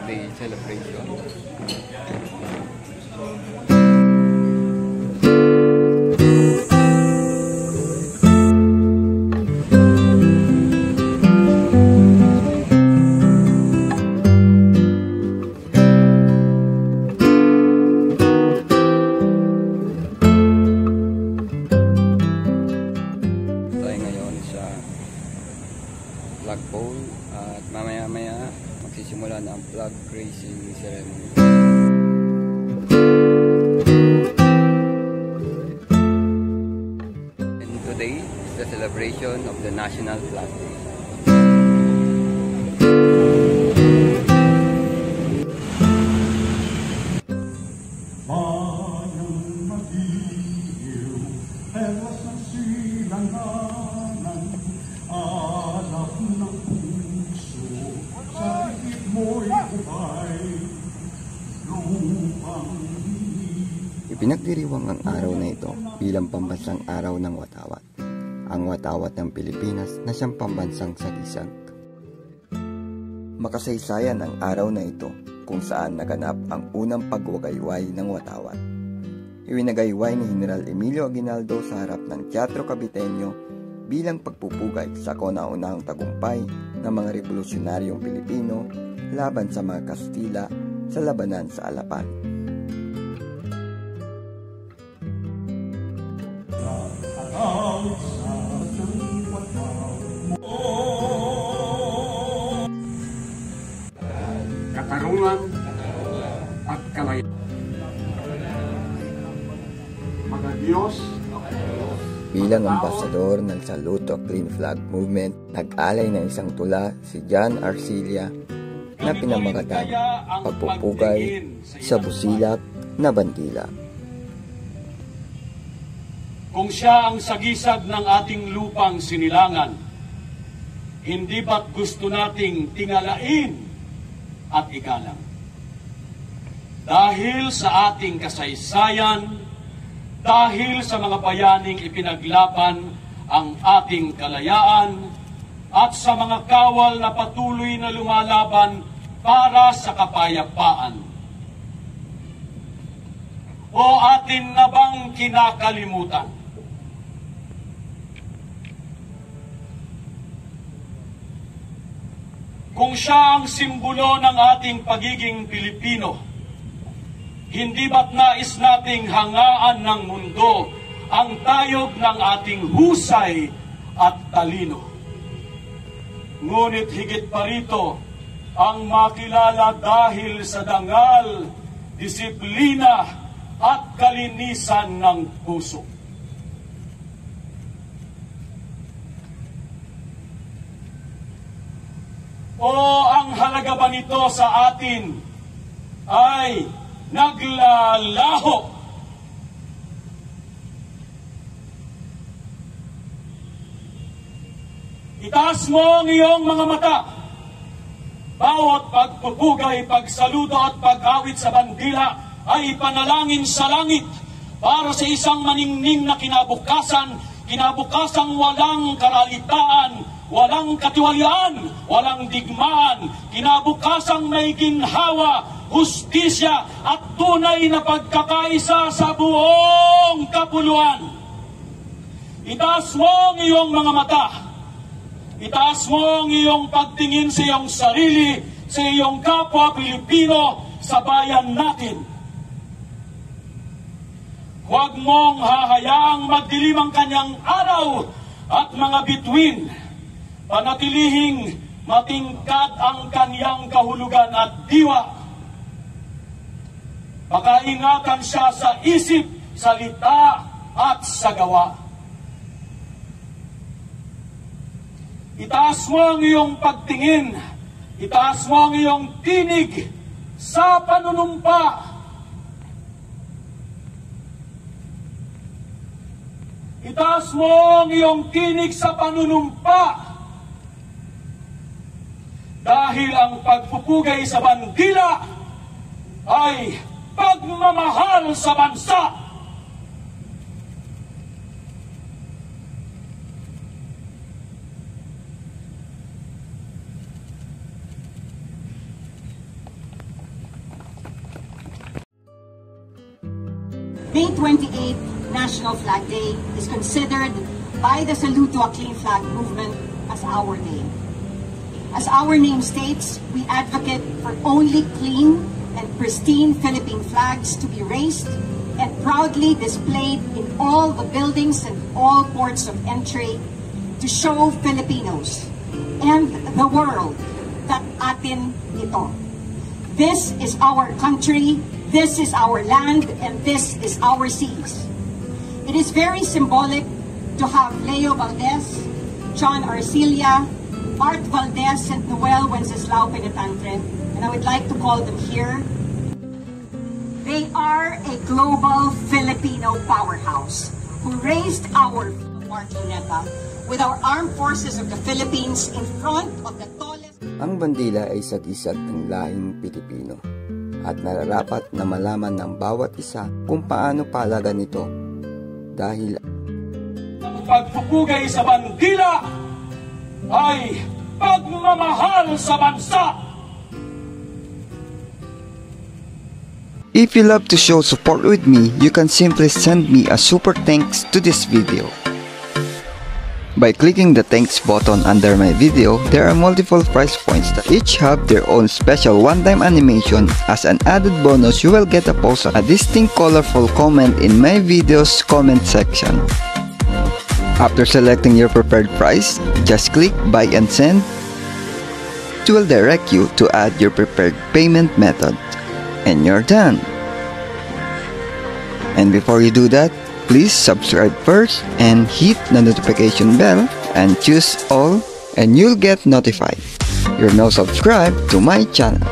Day celebration. Flagpole at mamaya-maya magsisimula na ang flag raising ceremony. And today is the celebration of the National Flag Day. Ipinagdiriwang ang araw na ito bilang pambansang araw ng watawat, ang watawat ng Pilipinas na siyang pambansang sagisag. Makasaysayan ang araw na ito kung saan naganap ang unang pagwagayway ng watawat. Iwinagayway ni General Emilio Aguinaldo sa harap ng Teatro Caviteño bilang pagpupugay sa kauna-unahang tagumpay ng mga revolusyonaryong Pilipino laban sa mga Kastila sa labanan sa Alapan. Katarungan at kalayaan. Mga Diyos. Bilang ambasador ng Saludo Green Flag Movement, nag-alay ng isang tula si John Arcilla na pinamagatang pagpupugay sa busilak na bandila. Kung siya ang sagisag ng ating lupang sinilangan, hindi ba't gusto nating tingalain at igalang? Dahil sa ating kasaysayan, dahil sa mga bayaning ipinaglaban ang ating kalayaan, at sa mga kawal na patuloy na lumalaban para sa kapayapaan. O atin na bang kinakalimutan? Kung siya ang simbolo ng ating pagiging Pilipino, hindi ba't nais nating hangaan ng mundo ang tayog ng ating husay at talino? Ngunit higit pa rito, ang makilala dahil sa dangal, disiplina at kalinisan ng puso. O ang halaga ba nito sa atin ay naglalaho? Itaas mo ang iyong mga mata. Bawat pagpupugay, pagsaludo at pag-awit sa bandila ay panalangin sa langit para sa isang maningning na kinabukasan, kinabukasang walang karalitaan, walang katiwalian, walang digmaan, kinabukasang may ginhawa, hustisya at tunay na pagkakaisa sa buong kapuluan. Itaas mo ang iyong mga mata. Itaas mo ang iyong pagtingin sa iyong sarili, sa iyong kapwa Pilipino, sa bayan natin. Huwag mong hahayaang magdilim ang kanyang araw at mga bituin. Panatilihing matingkad ang kaniyang kahulugan at diwa. Pakaingatan siya sa isip, salita at sa gawa. Itaas mo ang iyong pagtingin, itaas mo ang iyong tinig sa panunumpa. Itaas mo ang iyong tinig sa panunumpa. Dahil ang pagpupugay sa bandila ay pagmamahal sa bansa. May 28th, National Flag Day, is considered by the Salute to a Clean Flag movement as our day. As our name states, we advocate for only clean and pristine Philippine flags to be raised and proudly displayed in all the buildings and all ports of entry to show Filipinos and the world that atin ito. This is our country, this is our land, and this is our seas. It is very symbolic to have Leo Valdez, John Arcilla, Art Valdez, and Noel Wenceslao Penitantren, and I would like to call them here. They are a global Filipino powerhouse who raised our Marcoleta with our armed forces of the Philippines in front of the tallest... Ang bandila ay sagisag ng lahing Pilipino at nararapat na malaman ng bawat isa kung paano palagan nito dahil ang pagpupugay sa bandila ay pagmamahal sa bansa. If you love to show support with me, you can simply send me a super thanks to this video. By clicking the thanks button under my video, there are multiple price points that each have their own special one-time animation. As an added bonus, you will get a post a distinct colorful comment in my video's comment section. After selecting your preferred price, just click buy and send. It will direct you to add your preferred payment method. And you're done. And before you do that, please subscribe first and hit the notification bell and choose all and you'll get notified. You're now subscribed to my channel.